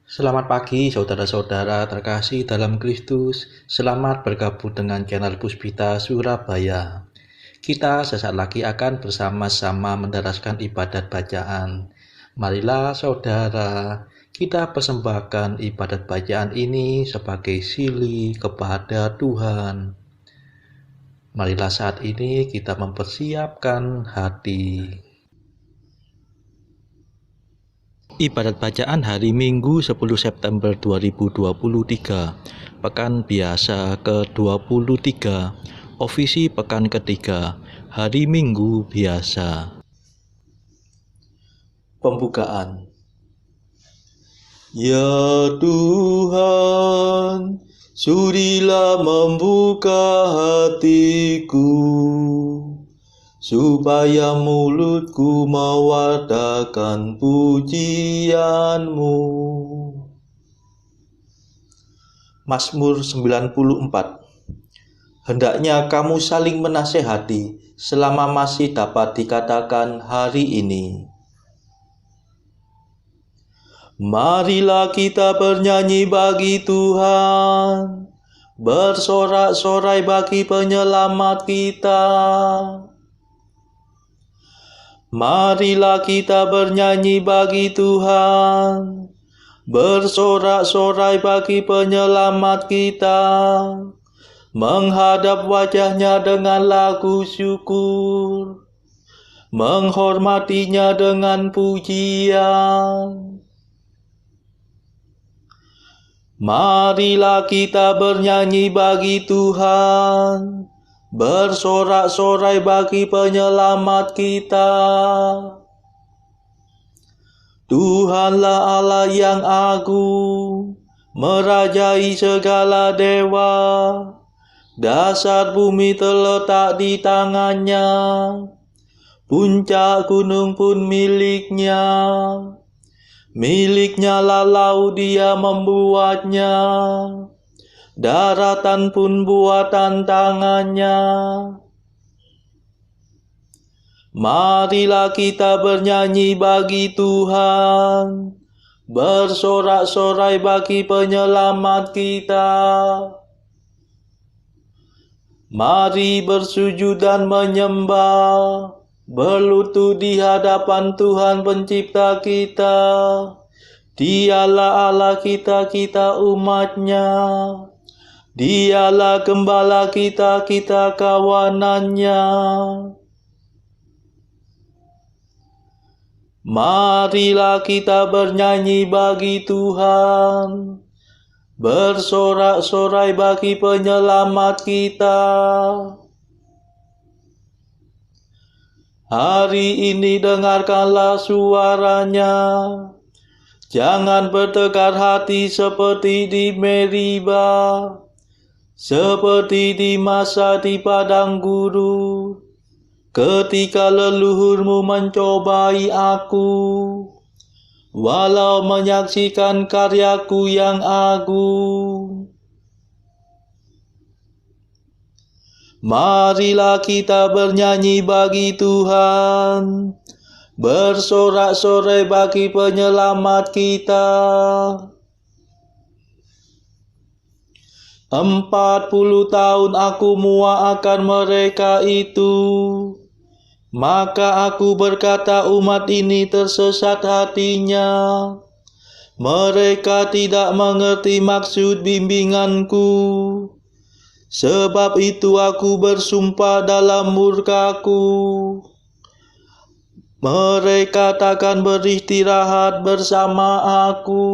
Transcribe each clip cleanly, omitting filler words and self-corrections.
Selamat pagi saudara-saudara terkasih dalam Kristus. Selamat bergabung dengan channel Puspita Surabaya. Kita sesaat lagi akan bersama-sama menderaskan ibadat bacaan. Marilah saudara, kita persembahkan ibadat bacaan ini sebagai sili kepada Tuhan. Marilah saat ini kita mempersiapkan hati. Ibadat bacaan hari Minggu 10 September 2023, Pekan Biasa ke-23, Ofisi Pekan ketiga, Hari Minggu Biasa. Pembukaan. Ya Tuhan, sudilah membuka hatiku, supaya mulutku mewartakan pujian-Mu. Mazmur 94. Hendaknya kamu saling menasehati selama masih dapat dikatakan hari ini. Marilah kita bernyanyi bagi Tuhan, bersorak-sorai bagi penyelamat kita. Marilah kita bernyanyi bagi Tuhan, bersorak-sorai bagi penyelamat kita, menghadap wajah-Nya dengan lagu syukur, menghormati-Nya dengan pujian. Marilah kita bernyanyi bagi Tuhan, bersorak-sorai bagi penyelamat kita. Tuhanlah Allah yang agung, merajai segala dewa. Dasar bumi terletak di tangan-Nya, puncak gunung pun milik-Nya. Milik-Nya lah laut, Dia membuatnya, daratan pun buatan tangan-Nya. Marilah kita bernyanyi bagi Tuhan, bersorak-sorai bagi penyelamat kita. Mari bersujud dan menyembah, berlutut di hadapan Tuhan Pencipta kita. Dialah Allah kita, kita umat-Nya. Dialah gembala kita, kita kawanan-Nya. Marilah kita bernyanyi bagi Tuhan, bersorak-sorai bagi penyelamat kita. Hari ini dengarkanlah suara-Nya. Jangan bertekar hati seperti di Meriba, seperti di masa di padang gurun, ketika leluhurmu mencobai aku, walau menyaksikan karyaku yang agung. Marilah kita bernyanyi bagi Tuhan, bersorak-sorai bagi penyelamat kita. 40 tahun aku muak akan mereka itu, maka aku berkata umat ini tersesat hatinya. Mereka tidak mengerti maksud bimbinganku. Sebab itu aku bersumpah dalam murkaku, mereka takkan beristirahat bersama aku.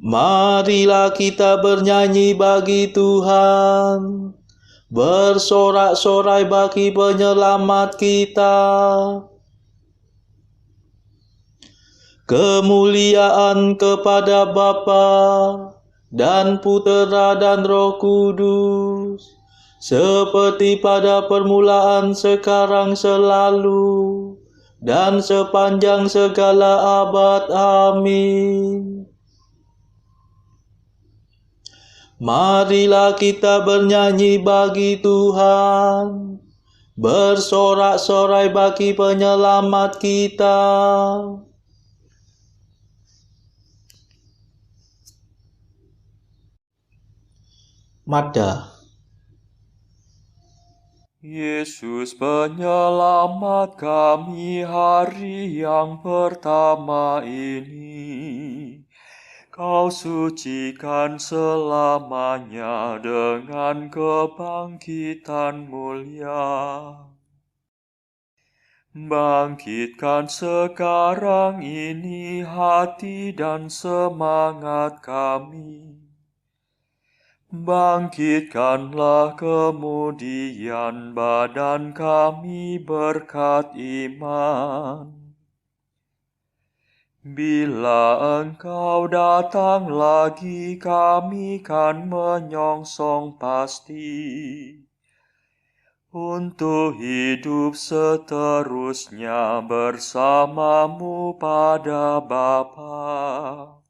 Marilah kita bernyanyi bagi Tuhan, bersorak-sorai bagi penyelamat kita. Kemuliaan kepada Bapa dan Putera dan Roh Kudus, seperti pada permulaan, sekarang, selalu, dan sepanjang segala abad. Amin. Marilah kita bernyanyi bagi Tuhan, bersorak-sorai bagi penyelamat kita. Mada. Yesus penyelamat kami hari yang pertama ini. Kau sucikan selamanya dengan kebangkitan mulia. Bangkitkan sekarang ini hati dan semangat kami. Bangkitkanlah kemudian badan kami berkat iman. Bila Engkau datang lagi, kami kan menyongsong pasti. Untuk hidup seterusnya bersamamu pada Bapa.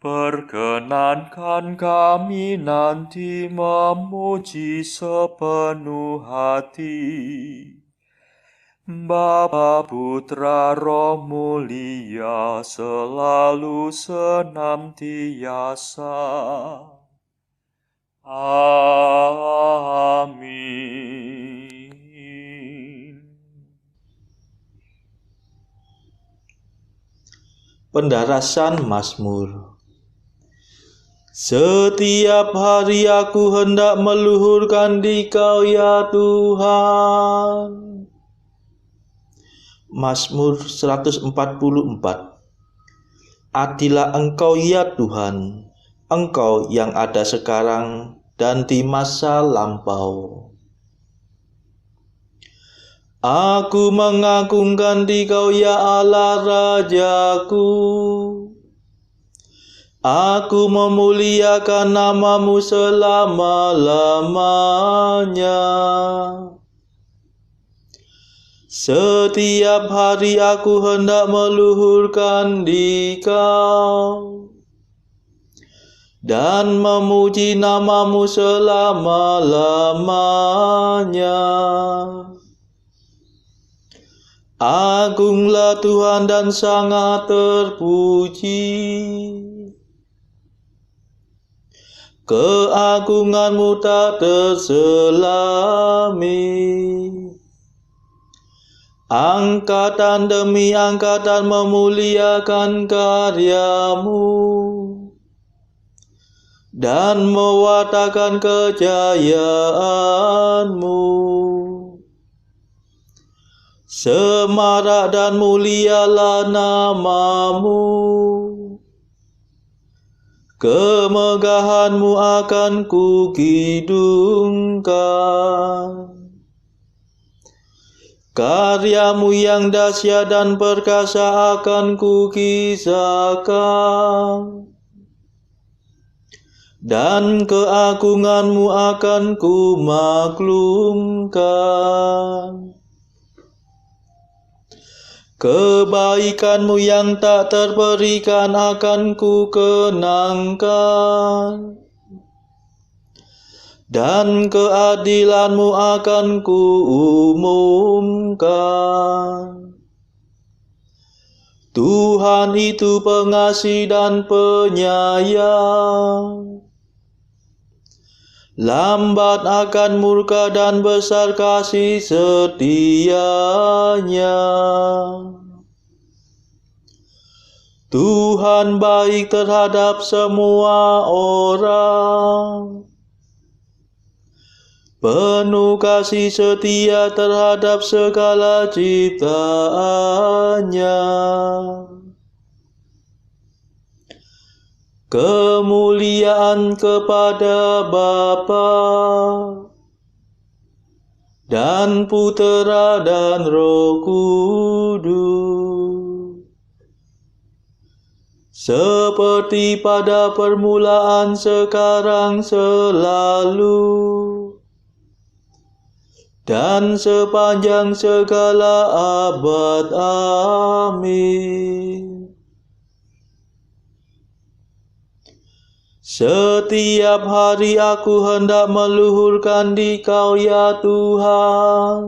Perkenankan kami nanti memuji sepenuh hati. Bapa, Putra, Roh Mulia, selalu senantiasa. Amin. Pendarasan Mazmur. Setiap hari aku hendak meluhurkan Dikau ya Tuhan. Mazmur 144. Adilah Engkau ya Tuhan, Engkau yang ada sekarang dan di masa lampau. Aku mengagungkan Dikau ya Allah Rajaku. Aku memuliakan nama-Mu selama-lamanya. Setiap hari aku hendak meluhurkan Dikau dan memuji nama-Mu selama-lamanya. Agunglah Tuhan dan sangat terpuji. Keagungan-Mu tak terselami. Angkatan demi angkatan memuliakan karya-Mu dan mewartakan kejayaan-Mu. Semarak dan mulialah nama-Mu. Kemegahan-Mu akan kukidungkan. Karya-Mu yang dahsyat dan perkasa akan kukisahkan. Dan keagungan-Mu akan kumaklumkan. Kebaikan-Mu yang tak terperikan akan kukenangkan. Dan keadilan-Mu akan kuumumkan. Tuhan itu pengasih dan penyayang, lambat akan murka dan besar kasih setianya. Tuhan baik terhadap semua orang, penuh kasih setia terhadap segala ciptaannya. Kemuliaan kepada Bapa dan Putera dan Roh Kudus, seperti pada permulaan, sekarang, selalu, dan sepanjang segala abad. Amin. Setiap hari aku hendak meluhurkan Dikau ya Tuhan.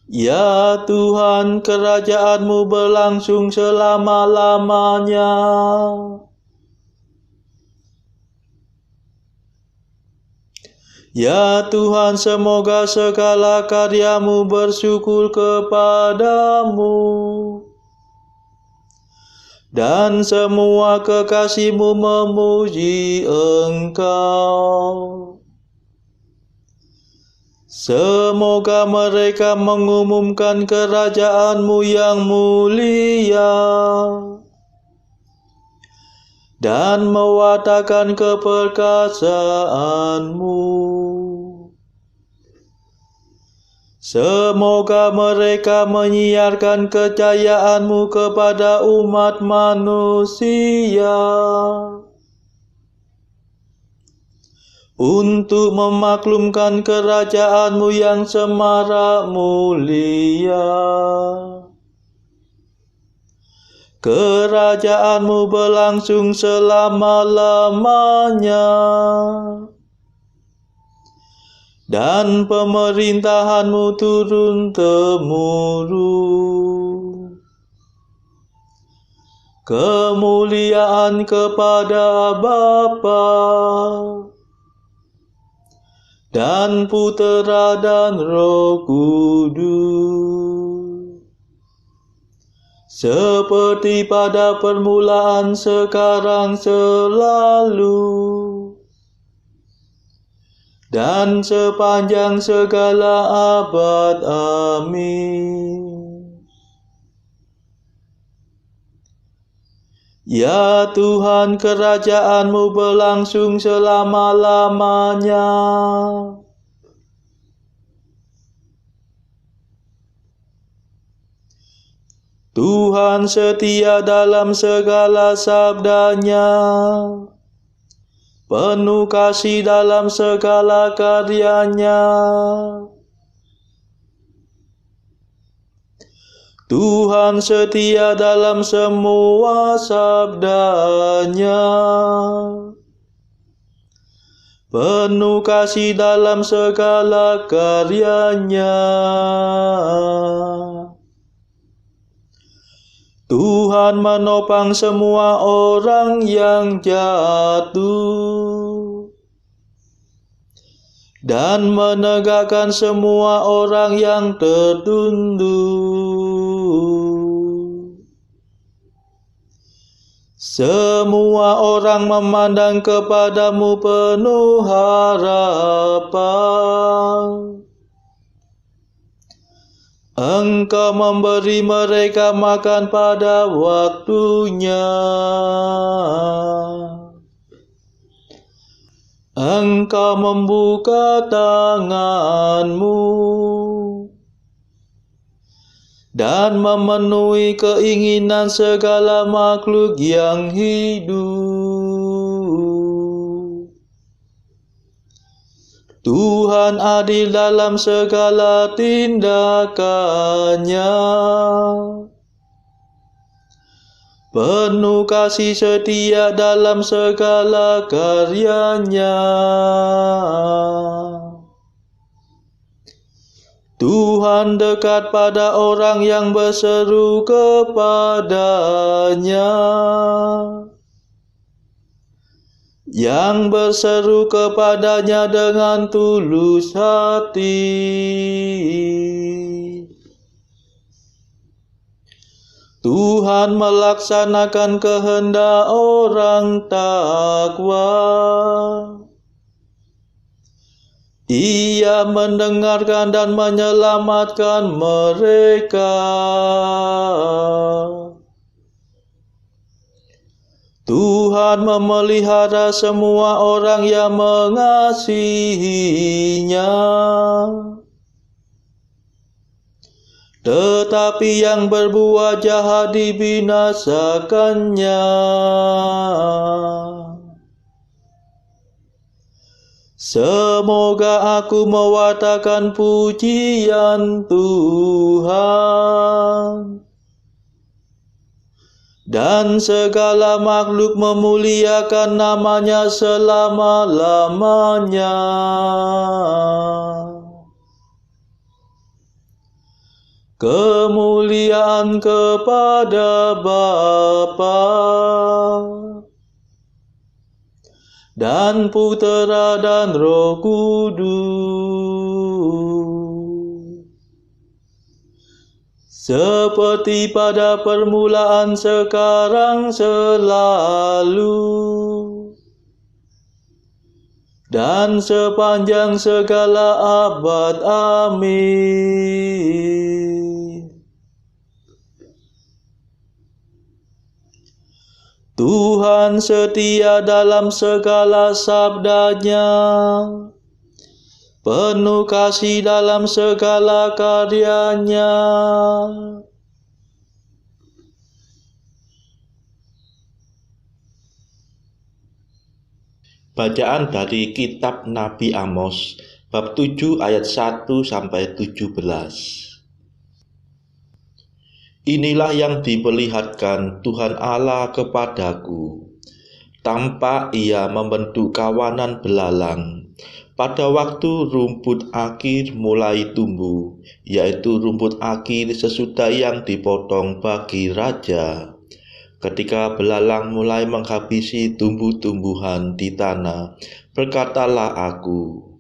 Ya Tuhan, kerajaan-Mu berlangsung selama-lamanya. Ya Tuhan, semoga segala karya-Mu bersyukur kepadamu, dan semua kekasih-Mu memuji Engkau. Semoga mereka mengumumkan kerajaan-Mu yang mulia dan mewartakan keperkasaan-Mu. Semoga mereka menyiarkan kejayaan-Mu kepada umat manusia, untuk memaklumkan kerajaan-Mu yang semarak mulia. Kerajaan-Mu berlangsung selama-lamanya, dan pemerintahan-Mu turun-temurun. Kemuliaan kepada Bapa dan Putera dan Roh Kudus, seperti pada permulaan, sekarang, selalu, dan sepanjang segala abad. Amin. Ya Tuhan, kerajaan-Mu berlangsung selama-lamanya. Tuhan setia dalam segala sabda-Nya, penuh kasih dalam segala karya-Nya. Tuhan setia dalam semua sabda-Nya, penuh kasih dalam segala karya-Nya. Tuhan menopang semua orang yang jatuh, dan menegakkan semua orang yang tertunduk. Semua orang memandang kepadamu penuh harapan. Engkau memberi mereka makan pada waktunya. Engkau membuka tangan-Mu dan memenuhi keinginan segala makhluk yang hidup. Tuhan adil dalam segala tindakan-Nya, penuh kasih setia dalam segala karya-Nya. Tuhan dekat pada orang yang berseru kepada-Nya, yang berseru kepada-Nya dengan tulus hati. Tuhan melaksanakan kehendak orang takwa. Ia mendengarkan dan menyelamatkan mereka. Tuhan memelihara semua orang yang mengasihi-Nya, tetapi yang berbuat jahat dibinasakannya. Semoga aku mewartakan pujian Tuhan dan segala makhluk memuliakan namanya selama-lamanya. Kemuliaan kepada Bapa dan Putera dan Roh Kudus, seperti pada permulaan, sekarang, selalu, dan sepanjang segala abad. Amin. Tuhan setia dalam segala sabdanya, penuh kasih dalam segala karyanya. Bacaan dari kitab Nabi Amos, bab 7 ayat 1-17. Inilah yang diperlihatkan Tuhan Allah kepadaku. Tampak Ia membentuk kawanan belalang. Pada waktu rumput akir mulai tumbuh, yaitu rumput akir sesudah yang dipotong bagi raja. Ketika belalang mulai menghabisi tumbuh-tumbuhan di tanah, berkatalah aku,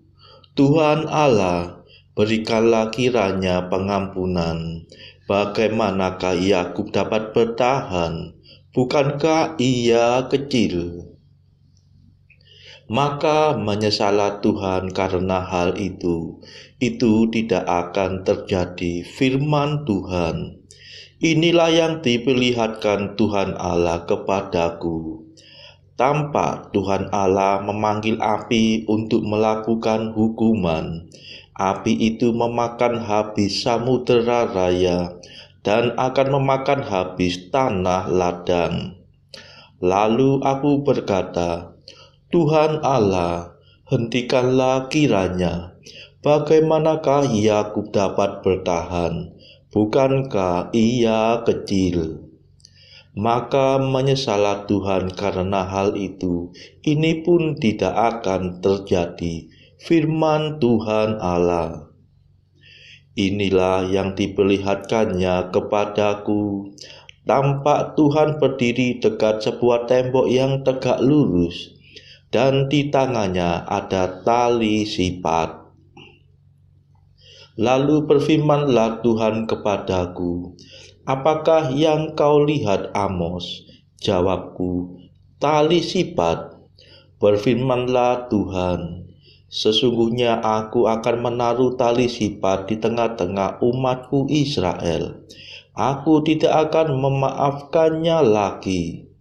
Tuhan Allah, berikanlah kiranya pengampunan. Bagaimanakah Yakub dapat bertahan? Bukankah ia kecil? Maka menyesallah Tuhan karena hal itu. Itu tidak akan terjadi, firman Tuhan. Inilah yang diperlihatkan Tuhan Allah kepadaku. Tampak Tuhan Allah memanggil api untuk melakukan hukuman. Api itu memakan habis samudera raya dan akan memakan habis tanah ladang. Lalu aku berkata, Tuhan Allah, hentikanlah kiranya. Bagaimanakah Yakub dapat bertahan? Bukankah ia kecil? Maka menyesallah Tuhan karena hal itu. Ini pun tidak akan terjadi, firman Tuhan Allah. Inilah yang diperlihatkannya kepadaku. Tampak Tuhan berdiri dekat sebuah tembok yang tegak lurus, dan di tangannya ada tali sipat. Lalu berfirmanlah Tuhan kepadaku, apakah yang kau lihat, Amos? Jawabku, tali sipat. Berfirmanlah Tuhan, sesungguhnya aku akan menaruh tali sipat di tengah-tengah umatku Israel. Aku tidak akan memaafkannya lagi.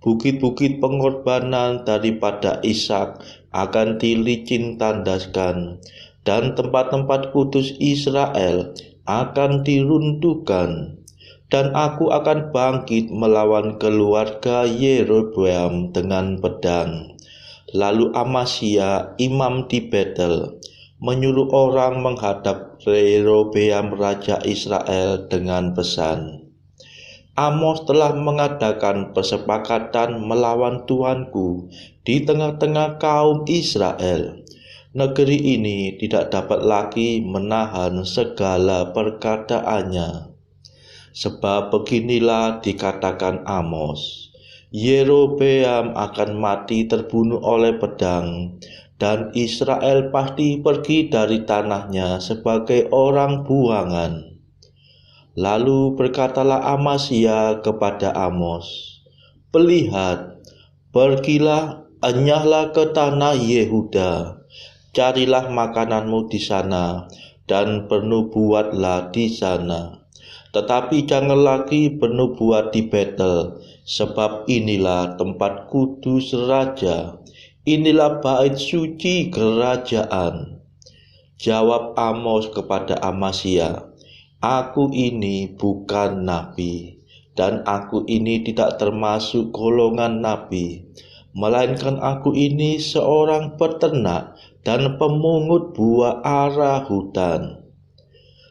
Bukit-bukit pengorbanan daripada Ishak akan dilicin tandaskan, dan tempat-tempat kudus Israel akan diruntuhkan. Dan aku akan bangkit melawan keluarga Yerobeam dengan pedang. Lalu Amasya, imam di Betel, menyuruh orang menghadap Yerobeam raja Israel dengan pesan, Amos telah mengadakan persepakatan melawan tuanku di tengah-tengah kaum Israel. Negeri ini tidak dapat lagi menahan segala perkataannya. Sebab beginilah dikatakan Amos, Yerobeam akan mati terbunuh oleh pedang, dan Israel pasti pergi dari tanahnya sebagai orang buangan. Lalu berkatalah Amasya kepada Amos, Pelihat, pergilah, enyahlah ke tanah Yehuda, carilah makananmu di sana, dan bernubuatlah di sana. Tetapi jangan lagi bernubuat di Betel, sebab inilah tempat kudus raja, inilah bait suci kerajaan. Jawab Amos kepada Amasya, Aku ini bukan nabi, dan aku ini tidak termasuk golongan nabi, melainkan aku ini seorang peternak dan pemungut buah ara hutan.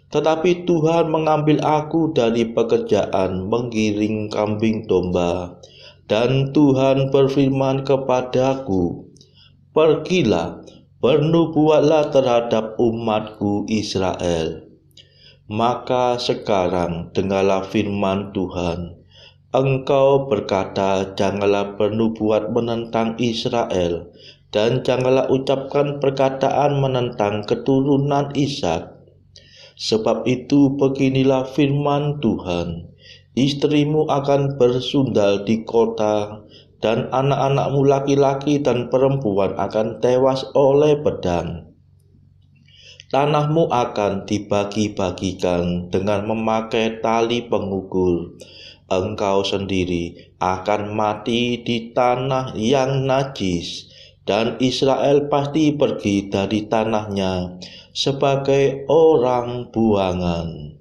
Tetapi Tuhan mengambil aku dari pekerjaan menggiring kambing domba, dan Tuhan berfirman kepadaku, "Pergilah, bernubuatlah terhadap umatku Israel." Maka sekarang dengarlah firman Tuhan. Engkau berkata, "Janganlah bernubuat menentang Israel, dan janganlah ucapkan perkataan menentang keturunan Ishak. Sebab itu beginilah firman Tuhan, istrimu akan bersundal di kota, dan anak-anakmu laki-laki dan perempuan akan tewas oleh pedang. Tanahmu akan dibagi-bagikan dengan memakai tali pengukur. Engkau sendiri akan mati di tanah yang najis, dan Israel pasti pergi dari tanahnya sebagai orang buangan."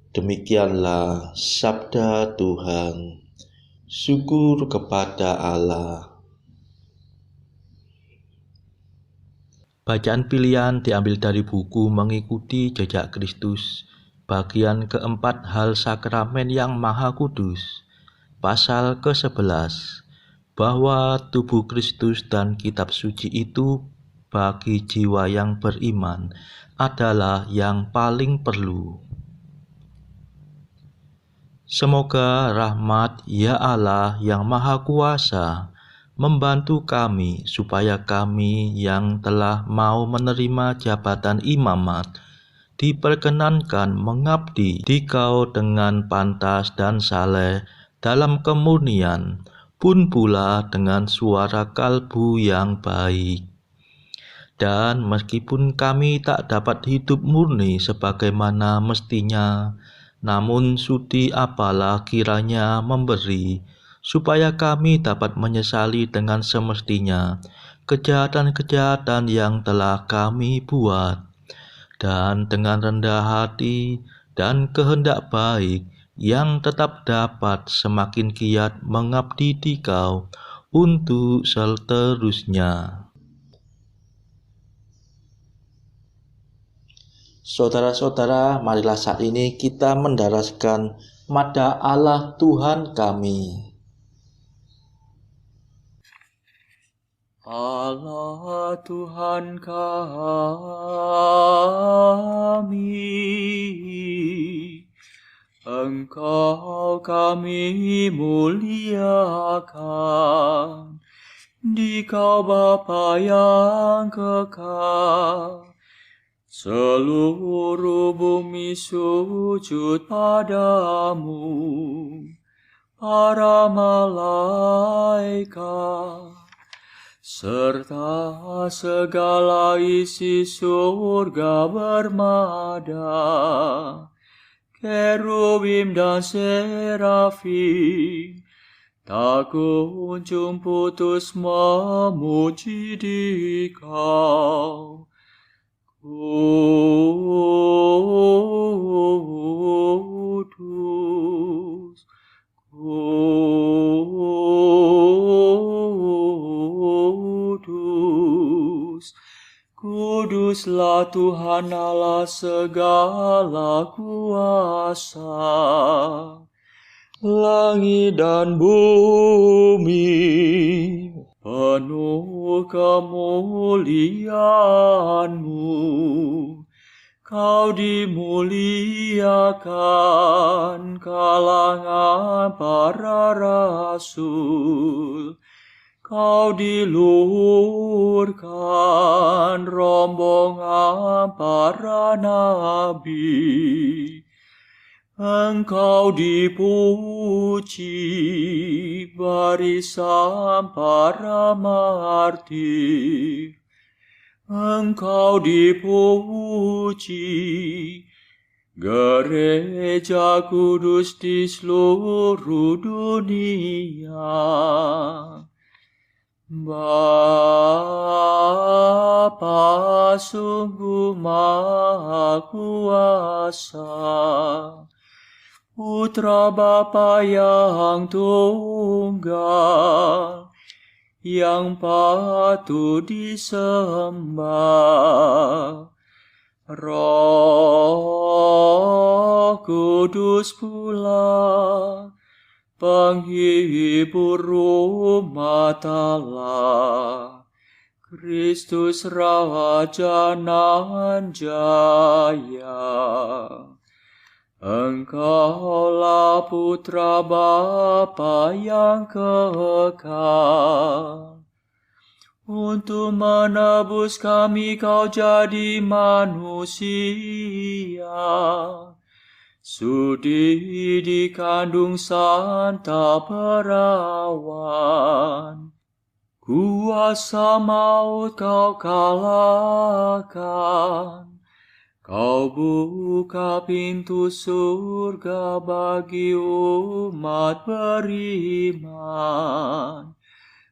Demikianlah sabda Tuhan. Syukur kepada Allah. Bacaan pilihan diambil dari buku Mengikuti Jejak Kristus, bagian keempat, Hal Sakramen yang Maha Kudus, pasal ke-11, bahwa tubuh Kristus dan kitab suci itu bagi jiwa yang beriman adalah yang paling perlu. Semoga rahmat ya Allah yang Maha Kuasa membantu kami supaya kami yang telah mau menerima jabatan imamat diperkenankan mengabdi di Kau dengan pantas dan saleh dalam kemurnian, pun pula dengan suara kalbu yang baik. Dan meskipun kami tak dapat hidup murni sebagaimana mestinya, namun sudi apalah kiranya memberi, supaya kami dapat menyesali dengan semestinya kejahatan-kejahatan yang telah kami buat, dan dengan rendah hati dan kehendak baik yang tetap dapat semakin giat mengabdi di Kau untuk seterusnya. Saudara-saudara, marilah saat ini kita mendaraskan Mada Allah Tuhan kami. Allah Tuhan kami, Engkau kami muliakan, di Kau Bapa yang kekal. Seluruh bumi sujud padamu, para malaikat, serta segala isi surga bermada, kerubim dan serafim, tak kunjung putus memuji di Kau. Kudus, kudus, kuduslah Tuhan Allah segala kuasa. Langit dan bumi penuh kemuliaan-Mu. Kau dimuliakan kalangan para rasul. Kau diluhurkan rombongan para nabi. Engkau dipuji barisan para martir. Engkau dipuji gereja kudus di seluruh dunia. Bapa sungguh Maha Kuasa, Putra Bapa yang tunggal, yang patut disembah. Roh Kudus pula, penghibur umat Allah, Kristus Raja nan jaya. Engkaulah Putra Bapa yang kekal. Untuk menebus kami kau jadi manusia. Sudi dikandung Santa Perawan. Kuasa maut kau kalahkan. Kau buka pintu surga bagi umat beriman.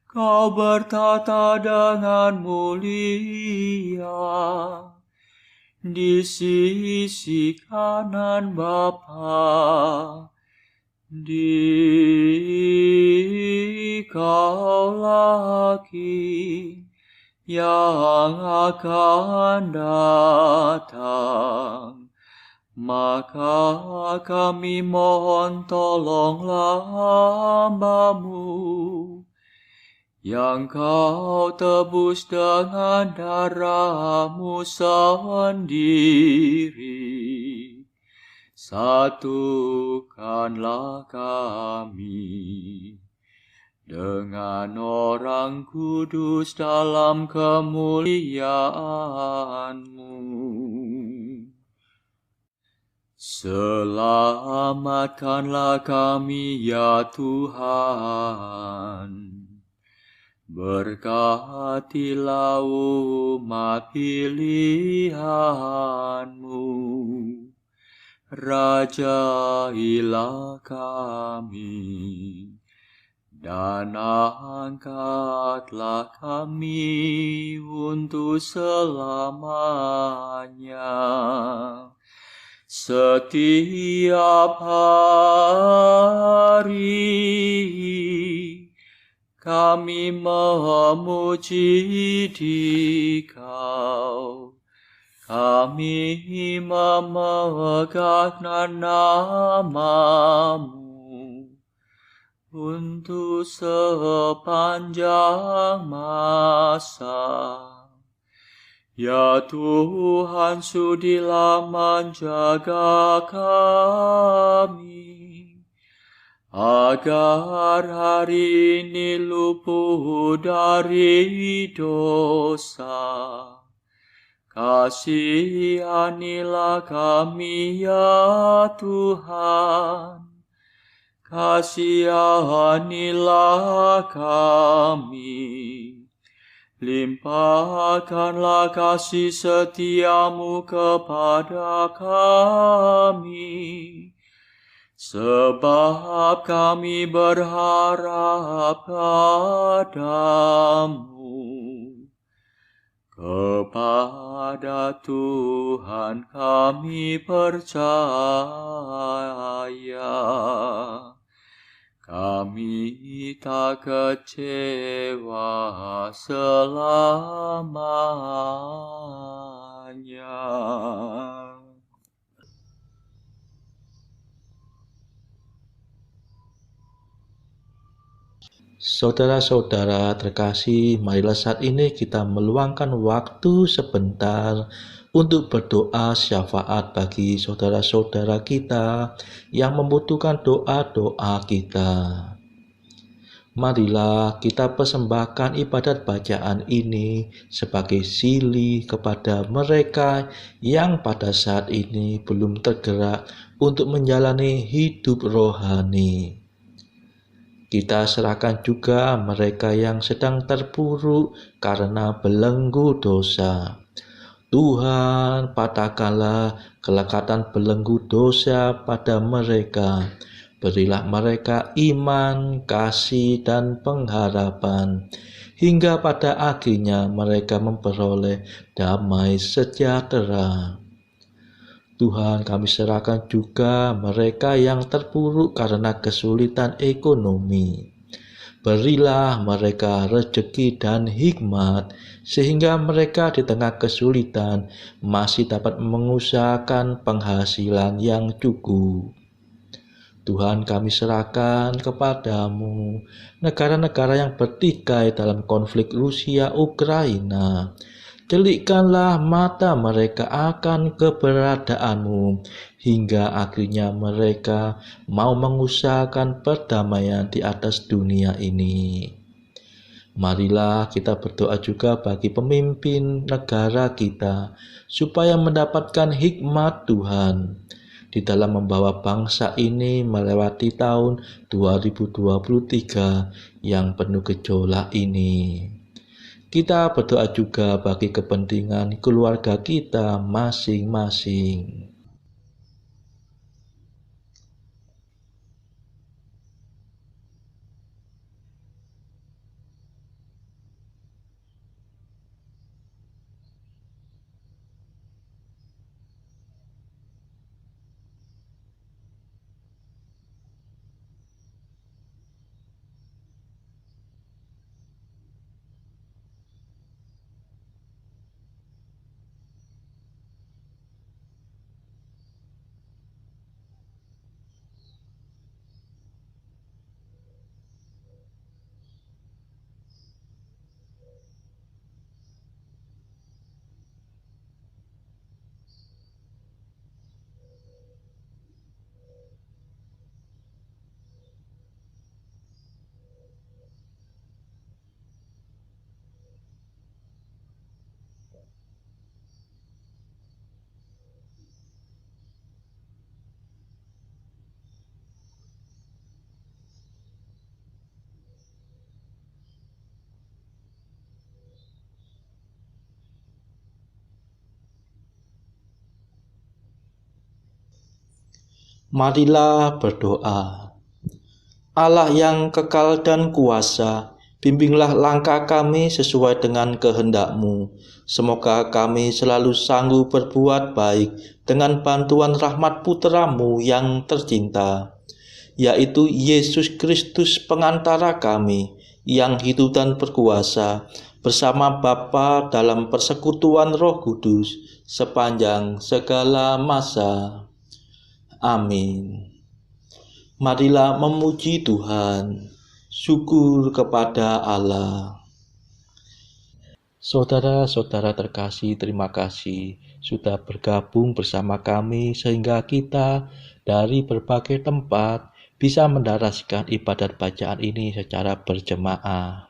Kau bertata dengan mulia di sisi kanan Bapa. Dikaulah yang akan datang. Maka kami mohon tolonglah hamba-Mu yang kau tebus dengan darah-Mu sendiri. Satukanlah kami dengan orang kudus dalam kemuliaan-Mu. Selamatkanlah kami ya Tuhan. Berkatilah umat pilihan-Mu. Rajailah kami. Dan angkatlah kami untuk selamanya. Setiap hari kami memuji Dikau. Kami memegang nama-Mu untuk sepanjang masa. Ya Tuhan, sudilah menjaga kami, agar hari ini luput dari dosa. Kasihanilah kami ya Tuhan. Kasihanilah kami, limpahkanlah kasih setia-Mu kepada kami, sebab kami berharap padamu. Kepada Tuhan kami percaya. Kami tak kecewa selamanya. Saudara-saudara terkasih, marilah saat ini kita meluangkan waktu sebentar untuk berdoa syafaat bagi saudara-saudara kita yang membutuhkan doa-doa kita. Marilah kita persembahkan ibadat bacaan ini sebagai silih kepada mereka yang pada saat ini belum tergerak untuk menjalani hidup rohani. Kita serahkan juga mereka yang sedang terpuruk karena belenggu dosa. Tuhan, patahkanlah kelekatan belenggu dosa pada mereka. Berilah mereka iman, kasih, dan pengharapan, hingga pada akhirnya mereka memperoleh damai sejahtera. Tuhan, kami serahkan juga mereka yang terpuruk karena kesulitan ekonomi. Berilah mereka rezeki dan hikmat, sehingga mereka di tengah kesulitan masih dapat mengusahakan penghasilan yang cukup. Tuhan, kami serahkan kepadamu negara-negara yang bertikai dalam konflik Rusia-Ukraina. Celikkanlah mata mereka akan keberadaanmu, hingga akhirnya mereka mau mengusahakan perdamaian di atas dunia ini. Marilah kita berdoa juga bagi pemimpin negara kita, supaya mendapatkan hikmat Tuhan di dalam membawa bangsa ini melewati tahun 2023 yang penuh gejolak ini. Kita berdoa juga bagi kepentingan keluarga kita masing-masing. Marilah berdoa. Allah yang kekal dan kuasa, bimbinglah langkah kami sesuai dengan kehendak-Mu. Semoga kami selalu sanggup berbuat baik dengan bantuan rahmat Putra-Mu yang tercinta, yaitu Yesus Kristus pengantara kami, yang hidup dan berkuasa bersama Bapa dalam persekutuan Roh Kudus sepanjang segala masa. Amin. Marilah memuji Tuhan. Syukur kepada Allah. Saudara-saudara terkasih, terima kasih sudah bergabung bersama kami sehingga kita dari berbagai tempat bisa mendaraskan ibadat bacaan ini secara berjemaah.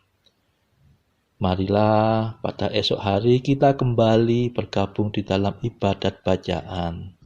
Marilah pada esok hari kita kembali bergabung di dalam ibadat bacaan.